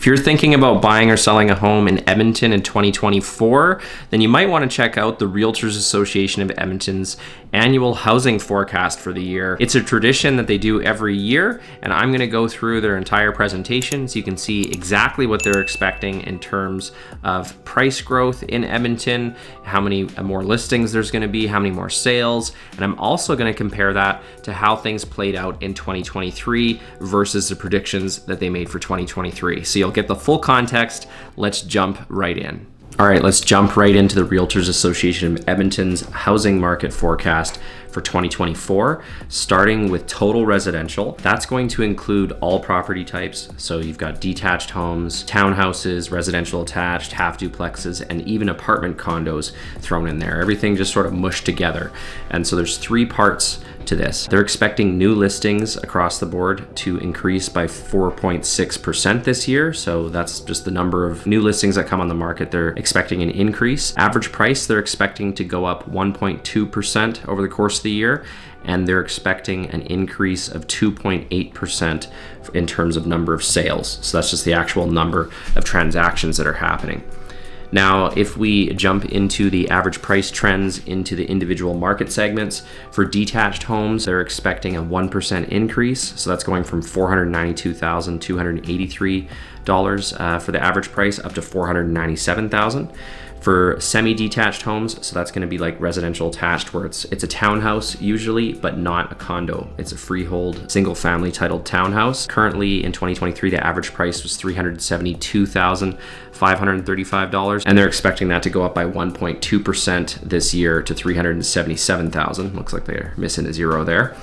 If you're thinking about buying or selling a home in Edmonton in 2024, then you might want to check out the Realtors Association of Edmonton's annual housing forecast for the year. It's a tradition that they do every year, and I'm going to go through their entire presentation so you can see exactly what they're expecting in terms of price growth in Edmonton, how many more listings there's going to be, how many more sales, and I'm also going to compare that to how things played out in 2023 versus the predictions that they made for 2023. So you'll get the full context. Let's jump right in. All right, let's jump right into the Realtors Association of Edmonton's housing market forecast for 2024, starting with total residential. That's going to include all property types. So you've got detached homes, townhouses, residential attached, half duplexes, and even apartment condos thrown in there. Everything just sort of mushed together. And so there's three parts to this. They're expecting new listings across the board to increase by 4.6% this year. So that's just the number of new listings that come on the market. They're expecting an increase. Average price, they're expecting to go up 1.2% over the course of the year. And they're expecting an increase of 2.8% in terms of number of sales. So that's just the actual number of transactions that are happening. Now, if we jump into the average price trends into the individual market segments, for detached homes, they're expecting a 1% increase. So that's going from $492,283 for the average price up to $497,000. For semi-detached homes, so that's going to be like residential attached, where it's a townhouse usually, but not a condo. It's a freehold, single-family titled townhouse. Currently in 2023, the average price was $372,535, and they're expecting that to go up by 1.2% this year to $377,000. Looks like they're missing a zero there.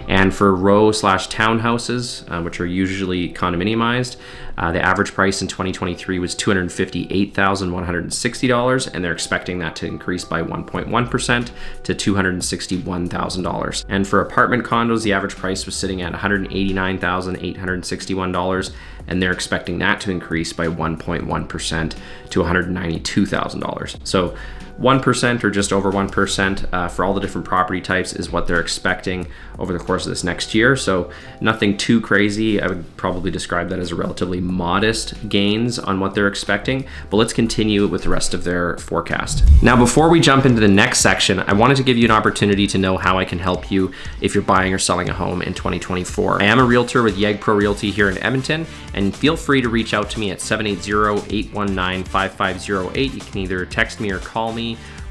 And for row/townhouses, which are usually condominiumized, the average price in 2023 was $258,160, and they're expecting that to increase by 1.1% to $261,000. And for apartment condos, the average price was sitting at $189,861, and they're expecting that to increase by 1.1% to $192,000. So 1% or just over 1% for all the different property types is what they're expecting over the course of this next year. So nothing too crazy. I would probably describe that as a relatively modest gains on what they're expecting, but let's continue with the rest of their forecast. Now, before we jump into the next section, I wanted to give you an opportunity to know how I can help you if you're buying or selling a home in 2024. I am a realtor with YEG Pro Realty here in Edmonton, and feel free to reach out to me at 780-819-5508. You can either text me or call me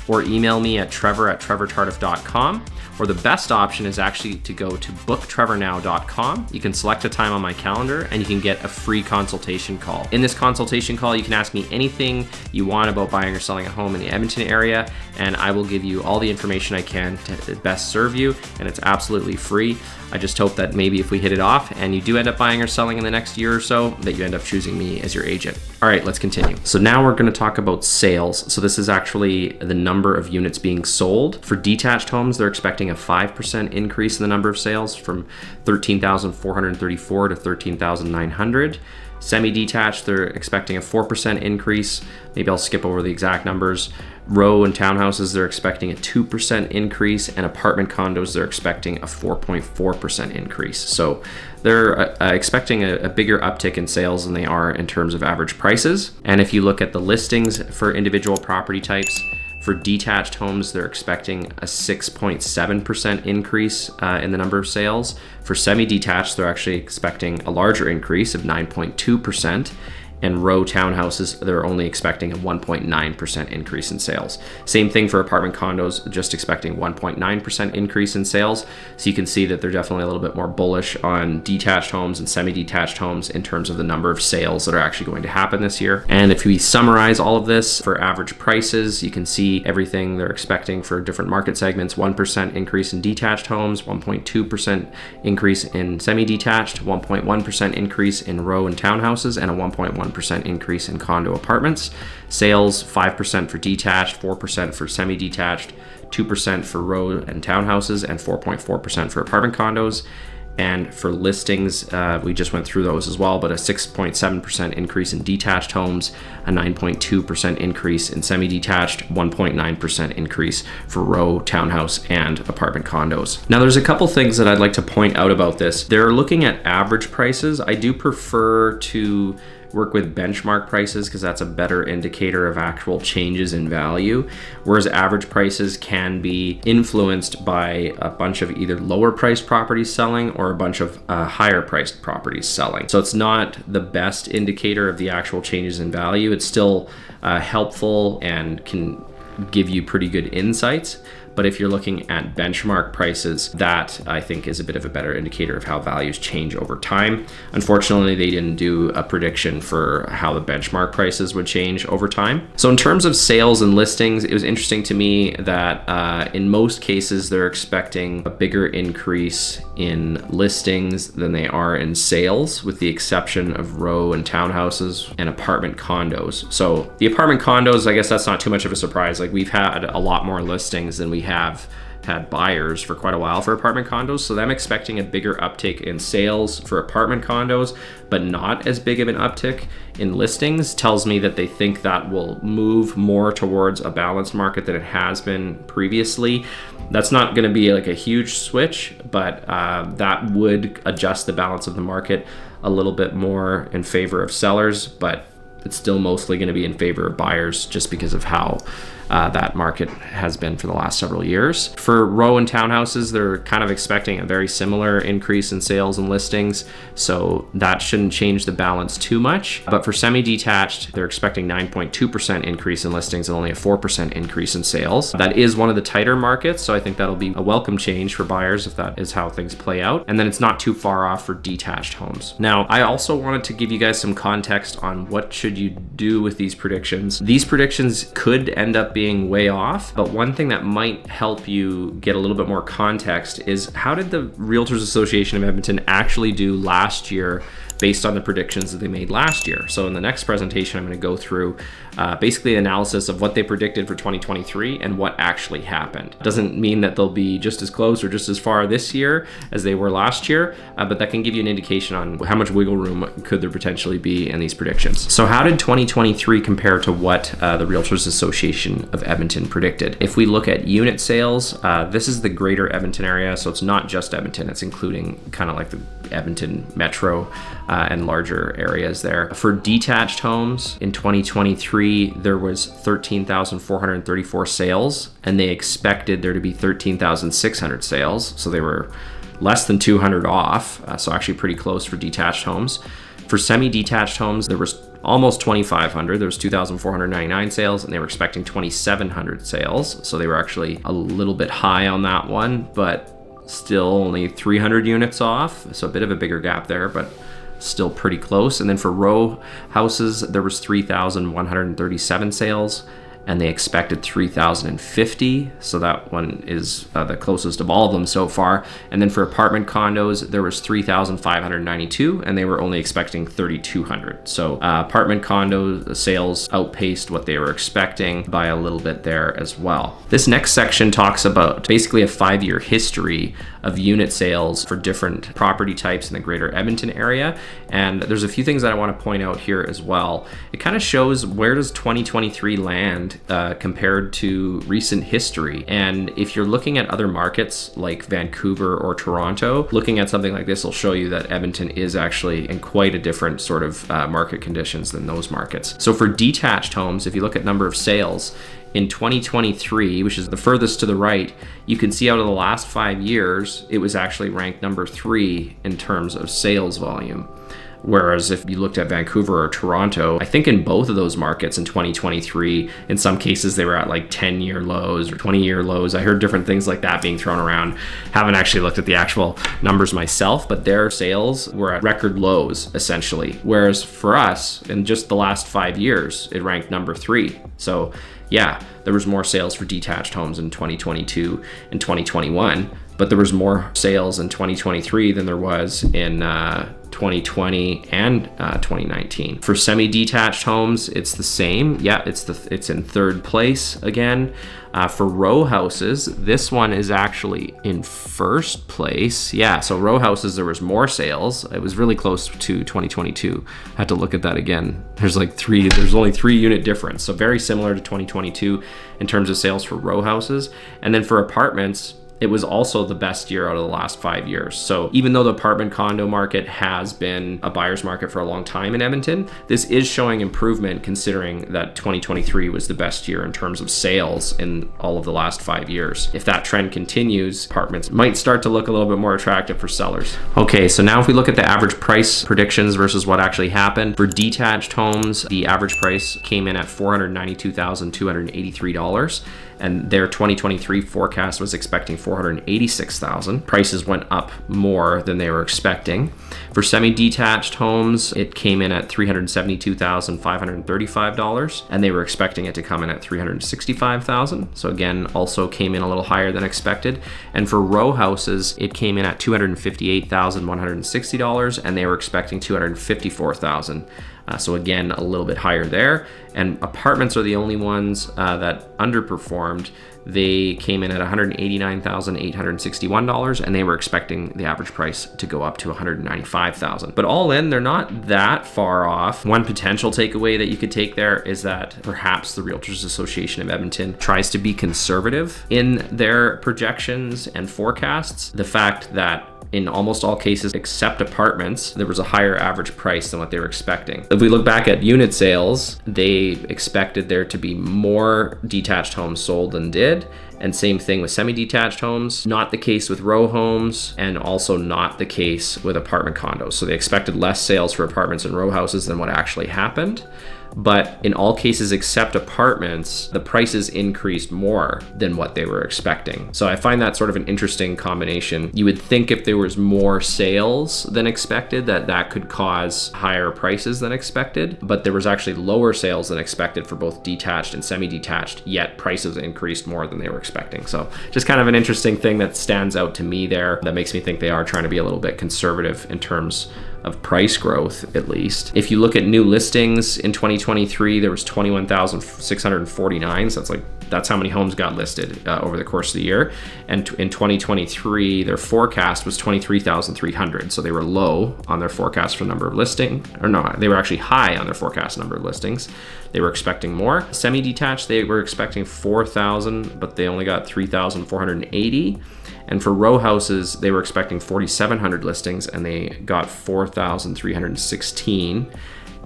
or email me at trevor@trevortardif.com. Or the best option is actually to go to booktrevornow.com. You can select a time on my calendar and you can get a free consultation call. In this consultation call, you can ask me anything you want about buying or selling a home in the Edmonton area, and I will give you all the information I can to best serve you, and it's absolutely free. I just hope that maybe if we hit it off and you do end up buying or selling in the next year or so, that you end up choosing me as your agent. All right, let's continue. So now we're going to talk about sales. So this is actually the number of units being sold. For detached homes, they're expecting a 5% increase in the number of sales from 13,434 to 13,900. Semi-detached, they're expecting a 4% increase. Maybe I'll skip over the exact numbers. Row and townhouses, they're expecting a 2% increase, and apartment condos, they're expecting a 4.4% increase. So they're expecting a bigger uptick in sales than they are in terms of average prices. And if you look at the listings for individual property types, for detached homes, they're expecting a 6.7% increase in the number of sales. For semi-detached, they're actually expecting a larger increase of 9.2%. And row townhouses, they're only expecting a 1.9% increase in sales. Same thing for apartment condos, just expecting 1.9% increase in sales. So you can see that they're definitely a little bit more bullish on detached homes and semi-detached homes in terms of the number of sales that are actually going to happen this year. And if we summarize all of this for average prices, you can see everything they're expecting for different market segments: 1% increase in detached homes, 1.2% increase in semi-detached, 1.1% increase in row and townhouses, and a 1.1% increase in condo apartments. Sales, 5% for detached, 4% for semi-detached, 2% for row and townhouses, and 4.4% for apartment condos. And for listings, we just went through those as well, but a 6.7% increase in detached homes, a 9.2% increase in semi-detached, 1.9% increase for row, townhouse, and apartment condos. Now, there's a couple things that I'd like to point out about this. They're looking at average prices. I do prefer to work with benchmark prices because that's a better indicator of actual changes in value, whereas average prices can be influenced by a bunch of either lower priced properties selling or a bunch of higher priced properties selling. So it's not the best indicator of the actual changes in value. It's still helpful and can give you pretty good insights. But if you're looking at benchmark prices, that I think is a bit of a better indicator of how values change over time. Unfortunately, they didn't do a prediction for how the benchmark prices would change over time. So in terms of sales and listings, it was interesting to me that in most cases, they're expecting a bigger increase in listings than they are in sales, with the exception of row and townhouses and apartment condos. So the apartment condos, I guess that's not too much of a surprise. Like, we've had a lot more listings than we have had buyers for quite a while for apartment condos. So I'm expecting a bigger uptick in sales for apartment condos, but not as big of an uptick in listings. Tells me that they think that will move more towards a balanced market than it has been previously. That's not going to be like a huge switch, but that would adjust the balance of the market a little bit more in favor of sellers, but it's still mostly going to be in favor of buyers just because of how that market has been for the last several years. For row and townhouses, they're kind of expecting a very similar increase in sales and listings, so that shouldn't change the balance too much. But for semi-detached, they're expecting 9.2% increase in listings and only a 4% increase in sales. That is one of the tighter markets, so I think that'll be a welcome change for buyers if that is how things play out. And then it's not too far off for detached homes. Now, I also wanted to give you guys some context on what should you do with these predictions. These predictions could end up being way off, but one thing that might help you get a little bit more context is, how did the Realtors Association of Edmonton actually do last year based on the predictions that they made last year? So in the next presentation, I'm going to go through basically an analysis of what they predicted for 2023 and what actually happened. Doesn't mean that they'll be just as close or just as far this year as they were last year, but that can give you an indication on how much wiggle room could there potentially be in these predictions. So how did 2023 compare to what the Realtors Association of Edmonton predicted? If we look at unit sales, this is the greater Edmonton area, so it's not just Edmonton, it's including kind of like the Edmonton metro and larger areas there. For detached homes in 2023, there was 13,434 sales, and they expected there to be 13,600 sales. So they were less than 200 off. So actually pretty close for detached homes. For semi-detached homes, there was almost 2,500. There was 2,499 sales, and they were expecting 2,700 sales. So they were actually a little bit high on that one, but still only 300 units off. So a bit of a bigger gap there, but still pretty close. And then for row houses, there was 3,137 sales, and they expected 3,050. So that one is the closest of all of them so far. And then for apartment condos, there was 3,592, and they were only expecting 3,200. So apartment condo sales outpaced what they were expecting by a little bit there as well. This next section talks about basically a 5-year history of unit sales for different property types in the greater Edmonton area. And there's a few things that I want to point out here as well. It kind of shows where does 2023 land compared to recent history. And if you're looking at other markets like Vancouver or Toronto, looking at something like this will show you that Edmonton is actually in quite a different sort of market conditions than those markets. So for detached homes, if you look at number of sales, in 2023, which is the furthest to the right, you can see out of the last 5 years, it was actually ranked number 3 in terms of sales volume. Whereas if you looked at Vancouver or Toronto, I think in both of those markets in 2023, in some cases they were at like 10-year lows or 20-year lows. I heard different things like that being thrown around. Haven't actually looked at the actual numbers myself, but their sales were at record lows essentially. Whereas for us, in just the last 5 years, it ranked number 3. So yeah, there was more sales for detached homes in 2022 and 2021, but there was more sales in 2023 than there was in 2020 and 2019. For semi-detached homes, it's the same. Yeah, it's in third place again. For row houses, this one is actually in first place. Yeah, so row houses, there was more sales. It was really close to 2022. Had to look at that again. There's only 3 unit difference. So very similar to 2022 in terms of sales for row houses. And then for apartments, it was also the best year out of the last 5 years. So even though the apartment condo market has been a buyer's market for a long time in Edmonton, this is showing improvement considering that 2023 was the best year in terms of sales in all of the last 5 years. If that trend continues, apartments might start to look a little bit more attractive for sellers. Okay, so now if we look at the average price predictions versus what actually happened, for detached homes, the average price came in at $492,283. And their 2023 forecast was expecting $486,000. Prices went up more than they were expecting. For semi-detached homes, it came in at $372,535, and they were expecting it to come in at $365,000. So again, also came in a little higher than expected. And for row houses, it came in at $258,160, and they were expecting $254,000. So again, a little bit higher there. And apartments are the only ones that underperformed. They came in at $189,861, and they were expecting the average price to go up to $195,000. But all in, they're not that far off. One potential takeaway that you could take there is that perhaps the Realtors Association of Edmonton tries to be conservative in their projections and forecasts. The fact that in almost all cases except apartments, there was a higher average price than what they were expecting. If we look back at unit sales, they expected there to be more detached homes sold than did. And same thing with semi-detached homes. Not the case with row homes, and also not the case with apartment condos. So they expected less sales for apartments and row houses than what actually happened. But in all cases except apartments, the prices increased more than what they were expecting. So I find that sort of an interesting combination. You would think if there was more sales than expected, that could cause higher prices than expected, but there was actually lower sales than expected for both detached and semi-detached, yet prices increased more than they were expecting. So just kind of an interesting thing that stands out to me there that makes me think they are trying to be a little bit conservative in terms of price growth, at least. If you look at new listings in 2023, there was 21,649. So that's how many homes got listed over the course of the year. And in 2023, their forecast was 23,300. So they were low on their forecast for number of listing, or no, they were actually high on their forecast number of listings. They were expecting more. Semi-detached, they were expecting 4,000, but they only got 3,480. And for row houses, they were expecting 4,700 listings, and they got 4,316.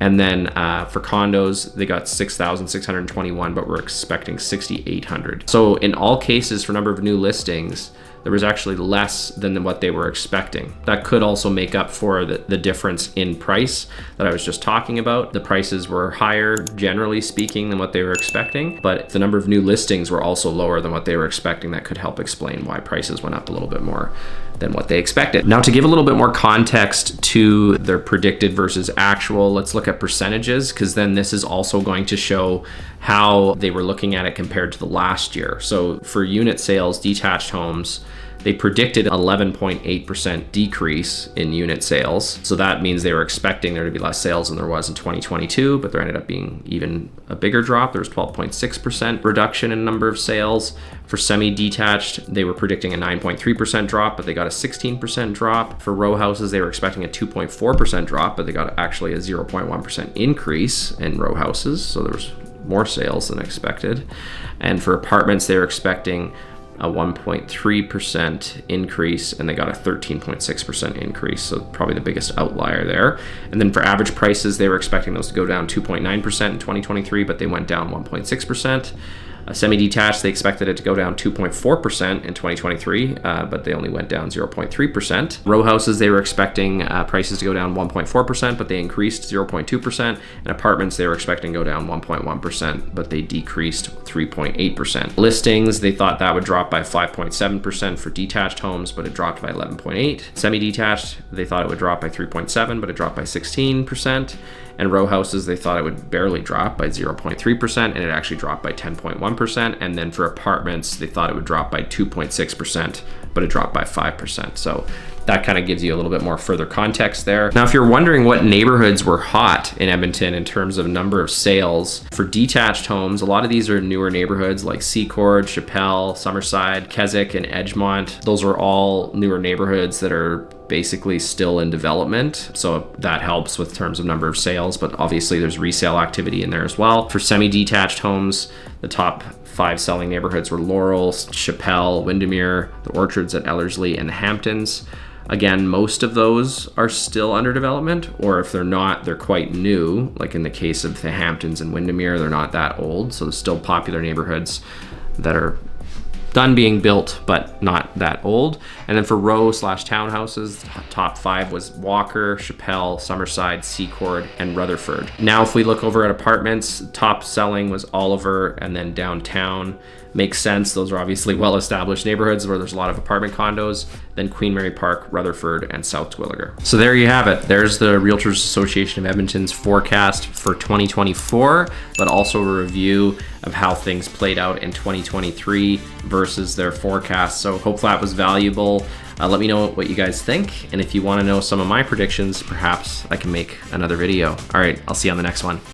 And then for condos, they got 6,621, but we're expecting 6,800. So in all cases, for number of new listings, there was actually less than what they were expecting. That could also make up for the difference in price that I was just talking about. The prices were higher, generally speaking, than what they were expecting, but the number of new listings were also lower than what they were expecting. That could help explain why prices went up a little bit more than what they expected. Now, to give a little bit more context to their predicted versus actual, let's look at percentages, because then this is also going to show how they were looking at it compared to the last year. So for unit sales, detached homes, they predicted 11.8% decrease in unit sales. So that means they were expecting there to be less sales than there was in 2022, but there ended up being even a bigger drop. There was 12.6% reduction in number of sales. For semi-detached, they were predicting a 9.3% drop, but they got a 16% drop. For row houses, they were expecting a 2.4% drop, but they got actually a 0.1% increase in row houses. So there was more sales than expected. And for apartments, they were expecting a 1.3% increase, and they got a 13.6% increase. So probably the biggest outlier there. And then for average prices, they were expecting those to go down 2.9% in 2023, but they went down 1.6%. Semi-detached, they expected it to go down 2.4% in 2023, but they only went down 0.3%. Row houses, they were expecting prices to go down 1.4%, but they increased 0.2%. And apartments, they were expecting to go down 1.1%, but they decreased 3.8%. Listings, they thought that would drop by 5.7% for detached homes, but it dropped by 11.8%. Semi-detached, they thought it would drop by 3.7%, but it dropped by 16%. And row houses, they thought it would barely drop by 0.3%, and it actually dropped by 10.1%. And then for apartments, they thought it would drop by 2.6%, but it dropped by 5%. So that kind of gives you a little bit more further context there. Now, if you're wondering what neighborhoods were hot in Edmonton in terms of number of sales, for detached homes, a lot of these are newer neighborhoods like Secord, Chappelle, Summerside, Keswick, and Edgemont. Those are all newer neighborhoods that are basically still in development. So that helps with terms of number of sales, but obviously there's resale activity in there as well. For semi-detached homes, the top 5 selling neighborhoods were Laurel, Chappelle, Windermere, the Orchards at Ellerslie, and the Hamptons. Again, most of those are still under development, or if they're not, they're quite new. Like in the case of the Hamptons and Windermere, they're not that old, so there's still popular neighborhoods that are done being built, but not that old. And then for row/townhouses, top 5 was Walker, Chappelle, Summerside, Secord, and Rutherford. Now, if we look over at apartments, top selling was Oliver, and then downtown. Makes sense. Those are obviously well-established neighborhoods where there's a lot of apartment condos. Then Queen Mary Park, Rutherford, and South Terwillegar. So there you have it. There's the Realtors Association of Edmonton's forecast for 2024, but also a review of how things played out in 2023 versus their forecast. So hopefully that was valuable. Let me know what you guys think. And if you want to know some of my predictions, perhaps I can make another video. All right, I'll see you on the next one.